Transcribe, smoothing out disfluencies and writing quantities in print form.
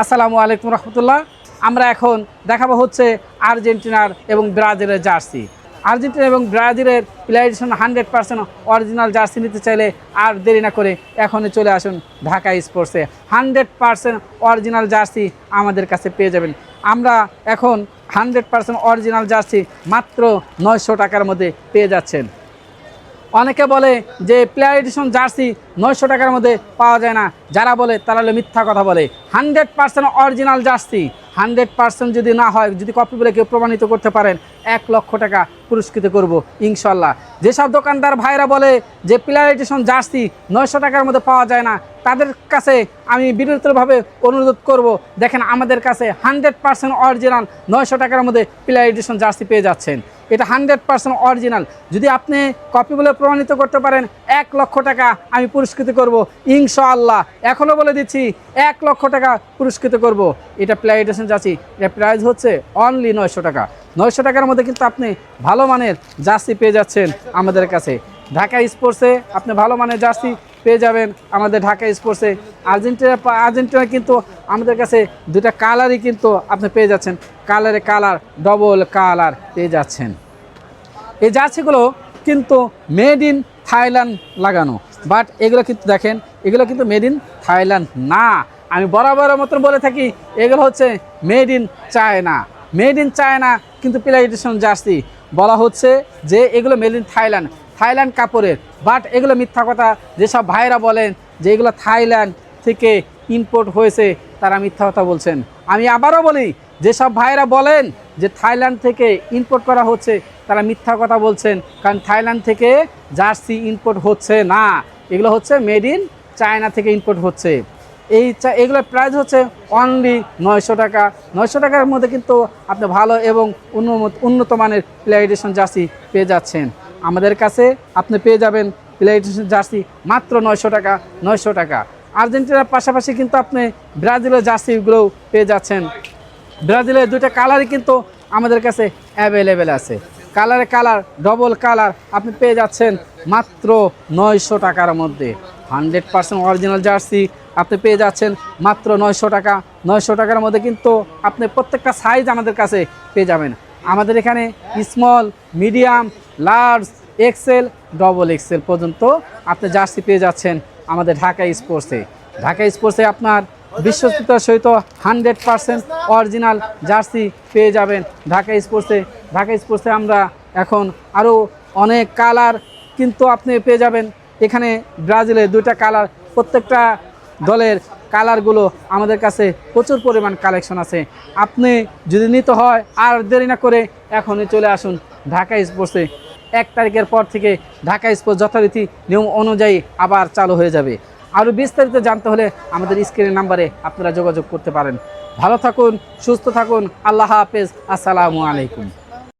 আসসালামু আলাইকুম রহমতুল্লাহ। আমরা এখন দেখাবো হচ্ছে আর্জেন্টিনার এবং ব্রাজিলের জার্সি। আর্জেন্টিনা এবং ব্রাজিলের প্লেয়ার এডিশন 100% অরিজিনাল জার্সি নিতে চাইলে আর দেরি না করে এখনই চলে আসুন ঢাকা স্পোর্টসে। 100% অরিজিনাল জার্সি আমাদের কাছে পেয়ে যাবেন। আমরা এখন 100% অরিজিনাল জার্সি মাত্র 900 টাকার মধ্যে পেয়ে যাচ্ছেন। অনেকে বলে যে প্লেয়ার এডিশন জার্সি 900 টাকার মধ্যে পাওয়া যায় না, যারা বলে তারা হলো মিথ্যা কথা বলে। 100% অরিজিনাল জার্সি 100% যদি না হয়, যদি কপি বলে কেউ প্রমাণিত করতে পারেন, 1 লক্ষ টাকা পুরস্কৃত করব ইনশাল্লাহ। যেসব দোকানদার ভাইরা বলে যে প্লেয়ার এডিশন জার্সি 900 টাকার মধ্যে পাওয়া যায় না, তাদের কাছে আমি বিনীতভাবে অনুরোধ করব, দেখেন আমাদের কাছে 100% অরিজিনাল 900 টাকার মধ্যে প্লেয়ার এডিশন জার্সি পেয়ে যাচ্ছেন। এটা 100% অরিজিনাল। যদি আপনি কপি বলে প্রমাণিত করতে পারেন, 1 লক্ষ টাকা আমি পুরস্কৃত করব ইনশাআল্লাহ। এখনও বলে দিচ্ছি 1 লক্ষ টাকা পুরস্কৃত করব। এটা প্লেয়ার এডিশন জার্সি, এটা প্রাইস হচ্ছে অনলি 900 টাকা। 900 টাকার মধ্যে কিন্তু আপনি ভালো মানের জার্সি পেয়ে যাচ্ছেন আমাদের কাছে। ঢাকা স্পোর্টসে আপনি ভালো মানের জার্সি পেয়ে যাবেন আমাদের ঢাকা স্পোর্টসে। আর্জেন্টিনা কিন্তু আমাদের কাছে দুটা কালারই কিন্তু আপনি পেয়ে যাচ্ছেন, কালার ডবল কালার পেয়ে যাচ্ছেন। এই জার্সিগুলো কিন্তু মেড ইন থাইল্যান্ড লাগানো, বাট এগুলো কিন্তু দেখেন, এগুলো কিন্তু মেড ইন থাইল্যান্ড না। আমি বরাবরের মতন বলে থাকি এগুলো হচ্ছে made in China. Made in China কিন্তু প্লেয়ার এডিশন জার্সি বলা হচ্ছে যে এগুলো মেড ইন থাইল্যান্ড কাপড়ের, বাট এগুলো মিথ্যা কথা। যেসব ভাইরা বলেন যে এগুলো থাইল্যান্ড থেকে ইম্পোর্ট হয়েছে, তারা মিথ্যা কথা বলছেন। আমি আবারও বলি, যেসব ভাইরা বলেন যে থাইল্যান্ড থেকে ইম্পোর্ট করা হচ্ছে, তারা মিথ্যা কথা বলছেন। কারণ থাইল্যান্ড থেকে জার্সি ইম্পোর্ট হচ্ছে না, এগুলো হচ্ছে মেড ইন চায়না থেকে ইম্পোর্ট হচ্ছে। এগুলোর প্রাইস হচ্ছে অনলি 900 টাকা। 900 টাকার মধ্যে কিন্তু আপনি ভালো এবং উন্নত মানের প্লেয়ার এডিশন জার্সি পেয়ে যাচ্ছেন আমাদের কাছে। আপনি পেয়ে যাবেন প্লেয়ার এডিশন জার্সি মাত্র 900 টাকা। 900 টাকা। আর্জেন্টিনার পাশাপাশি কিন্তু আপনি ব্রাজিলের জার্সিগুলোও পেয়ে যাচ্ছেন। ব্রাজিলের দুইটা কালারই কিন্তু আমাদের কাছে অ্যাভেলেবেল আছে। কালার ডবল কালার আপনি পেয়ে যাচ্ছেন মাত্র 900 টাকার মধ্যে। 100% অরিজিনাল জার্সি আপনি পেয়ে যাচ্ছেন মাত্র 900 টাকা। 900 টাকার মধ্যে কিন্তু আপনি প্রত্যেকটা সাইজ আমাদের কাছে পেয়ে যাবেন। আমাদের এখানে small, medium, large, XL, double XL পর্যন্ত আপনি জার্সি পেয়ে যাচ্ছেন আমাদের ঢাকা স্পোর্টসে। ঢাকা স্পোর্টসে আপনার বিশ্বস্ততার সহিত 100% অরিজিনাল জার্সি পেয়ে যাবেন ঢাকা স্পোর্টসে। ঢাকা স্পোর্টসে আমরা এখন আরও অনেক কালার কিন্তু আপনি পেয়ে যাবেন। এখানে ব্রাজিলের দুইটা কালার, প্রত্যেকটা দলের কালারগুলো আমাদের কাছে প্রচুর পরিমাণ কালেকশন আছে। আপনি যদি নিতে হয় আর দেরি না করে এখনই চলে আসুন ঢাকা স্পোর্টসে। 1 তারিখের পর থেকে ঢাকা স্পোর্টস যথারীতি নিয়ম অনুযায়ী আবার চালু হয়ে যাবে। আরও বিস্তারিত জানতে হলে আমাদের স্ক্রিনের নাম্বারে আপনারা যোগাযোগ করতে পারেন। ভালো থাকুন, সুস্থ থাকুন। আল্লাহ হাফেজ। আসসালামু আলাইকুম।